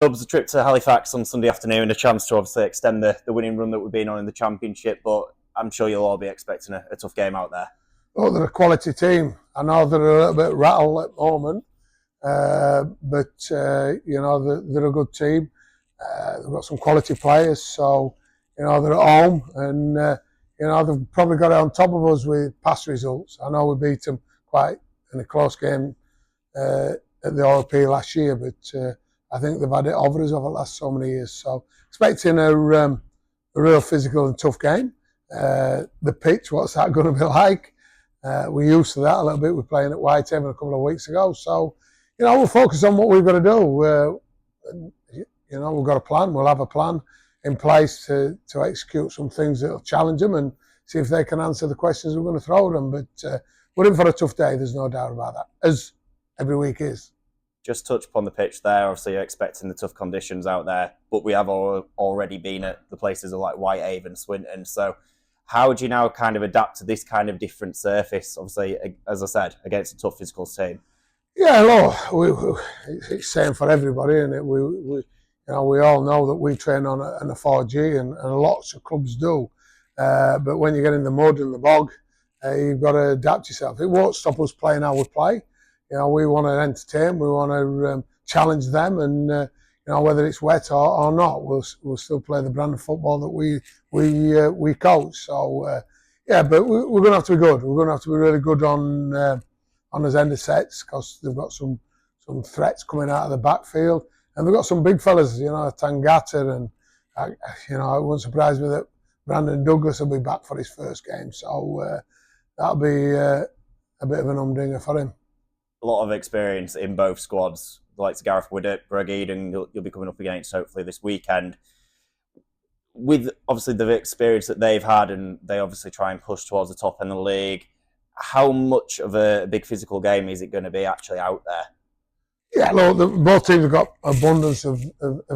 It was a trip to Halifax on Sunday afternoon, a chance to obviously extend the winning run that we've been on in the Championship, but I'm sure you'll all be expecting a tough game out there. Oh, they're a quality team. I know they're a little bit rattled at the moment, but they're a good team. They've got some quality players, so they're at home, and they've probably got it on top of us with past results. I know we beat them quite in a close game at the OLP last year, but I think they've had it over us over the last so many years. So expecting a real physical and tough game. The pitch, what's that going to be like? We're used to that a little bit. We're playing at Whitehaven a couple of weeks ago, so we'll focus on what we've got to do. We've got a plan. We'll have a plan in place to execute some things that'll challenge them and see if they can answer the questions we're going to throw at them. But we're in for a tough day. There's no doubt about that, as every week is. Just touch upon the pitch there. Obviously, you're expecting the tough conditions out there, but we have already been at the places of like Whitehaven, Swinton. So how do you now kind of adapt to this kind of different surface? Obviously, as I said, against a tough physical team. Yeah, look, it's same for everybody, and we all know that we train on a 4G, and lots of clubs do. But when you get in the mud and the bog, you've got to adapt yourself. It won't stop us playing how we play. We want to entertain, we want to challenge them, and whether it's wet or not, we'll still play the brand of football that we coach. So but we're going to have to be good. We're going to have to be really good on his end of sets, because they've got some threats coming out of the backfield, and they've got some big fellas, Tangata, and it won't surprise me that Brandon Douglas will be back for his first game. So that'll be a bit of an humdinger for him. A lot of experience in both squads, the likes of Gareth Widdop, Greg Eden, you'll be coming up against hopefully this weekend. With obviously the experience that they've had, and they obviously try and push towards the top end of the league, how much of a big physical game is it going to be actually out there? Yeah, look, both teams have got abundance of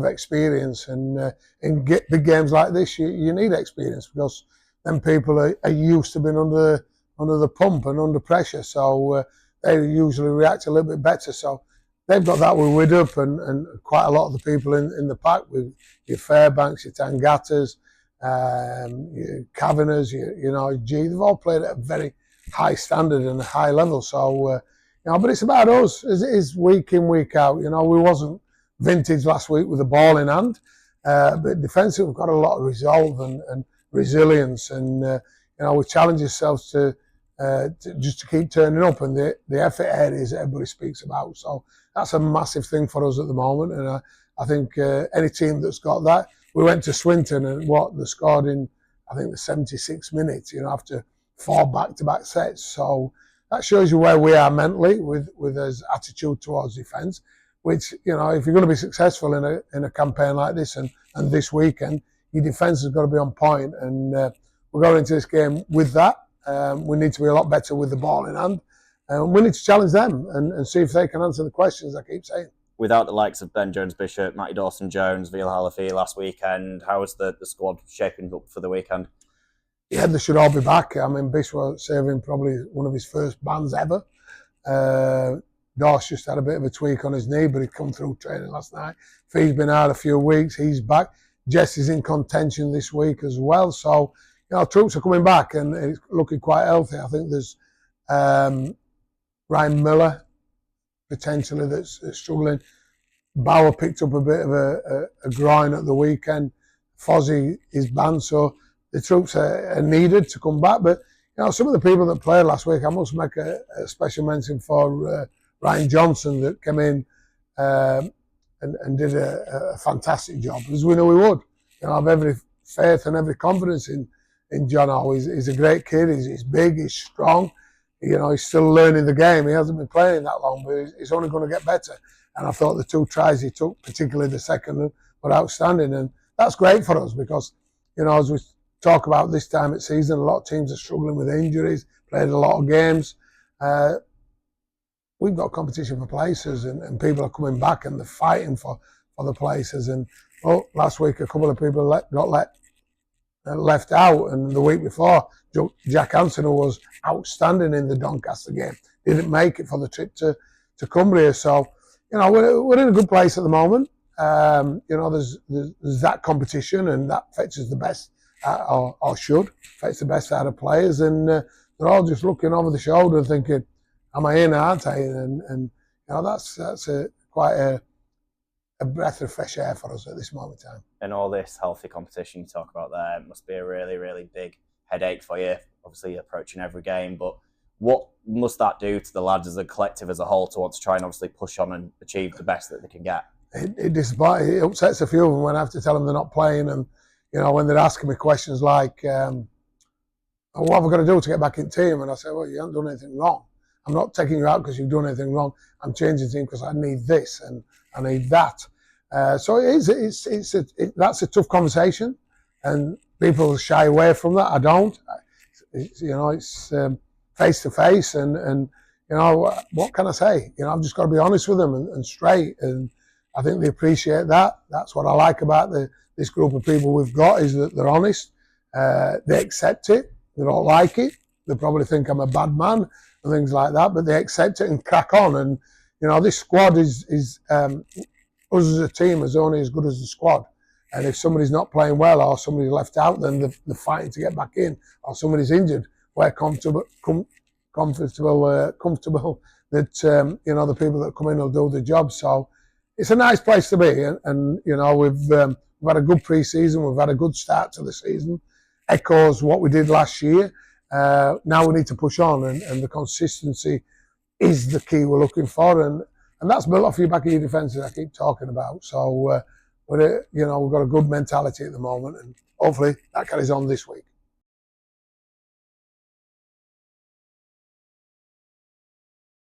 experience, and in big games like this, you need experience, because then people are used to being under the pump and under pressure, so they usually react a little bit better. So they've got that with Widdop and quite a lot of the people in the pack, with your Fairbanks, your Tangatas, your Kavanaghs, your G. They've all played at a very high standard and a high level. So, but it's about us, as it is week in, week out. We wasn't vintage last week with the ball in hand, but defensively we've got a lot of resolve and resilience, and we challenge ourselves to keep turning up, and the effort areas that everybody speaks about. So that's a massive thing for us at the moment, and I think any team that's got that. We went to Swinton, and they scored in, I think, the 76 minutes, after 4 back-to-back sets. So that shows you where we are mentally with his attitude towards defence, which, if you're going to be successful in a campaign like this and this weekend, your defence has got to be on point, and we're going into this game with that. We need to be a lot better with the ball in hand, and we need to challenge them and see if they can answer the questions I keep saying. Without the likes of Ben Jones-Bishop, Matty Dawson-Jones, Veal Halafi last weekend, how is the squad shaping up for the weekend? Yeah, they should all be back. I mean, Bishop saving probably one of his first bans ever. Dorse just had a bit of a tweak on his knee, but he'd come through training last night. Fee's been out a few weeks. He's back. Jesse's in contention this week as well. So, troops are coming back, and it's looking quite healthy. I think there's Ryan Miller, potentially, that's struggling. Bauer picked up a bit of a groin at the weekend. Fozzie is banned, so the troops are needed to come back. But, some of the people that played last week, I must make a special mention for Ryan Johnson, that came in and did a fantastic job, as we knew he would. I have every faith and every confidence in John O. He's a great kid. He's big, he's strong. He's still learning the game. He hasn't been playing that long, but he's only going to get better. And I thought the 2 tries he took, particularly the second, were outstanding. And that's great for us, because, as we talk about this time of season, a lot of teams are struggling with injuries, played a lot of games. We've got competition for places, and people are coming back, and they're fighting for the places. And last week a couple of people got left out, and the week before Jack Hansen, who was outstanding in the Doncaster game, didn't make it for the trip to Cumbria. So we're in a good place at the moment. there's that competition, and that fetches the best, or should fetch the best out of players, and they're all just looking over the shoulder and thinking, "Am I in? Aren't I?" And that's quite a breath of fresh air for us at this moment in time. And all this healthy competition you talk about there must be a really, really big headache for you. Obviously, approaching every game, but what must that do to the lads as a collective, as a whole, to want to try and obviously push on and achieve the best that they can get? It upsets a few of them when I have to tell them they're not playing, and when they're asking me questions like, "What have I got to do to get back in team?" And I say, "Well, you haven't done anything wrong. I'm not taking you out because you've done anything wrong. I'm changing team because I need this and I need that." So that's a tough conversation, and people shy away from that. I don't. It's face to face, and what can I say? I've just got to be honest with them and straight, and I think they appreciate that. That's what I like about this group of people we've got, is that they're honest. They accept it. They don't like it. They probably think I'm a bad man and things like that, but they accept it and crack on. And this squad is us as a team is only as good as the squad. And if somebody's not playing well, or somebody's left out, then they're fighting to get back in, or somebody's injured, we're comfortable that the people that come in will do the job. So it's a nice place to be, and we've had a good pre-season. We've had a good start to the season. Echoes what we did last year. Now we need to push on, and the consistency is the key we're looking for, and that's built off your back of your defence that I keep talking about. So we've got a good mentality at the moment, and hopefully that carries on this week.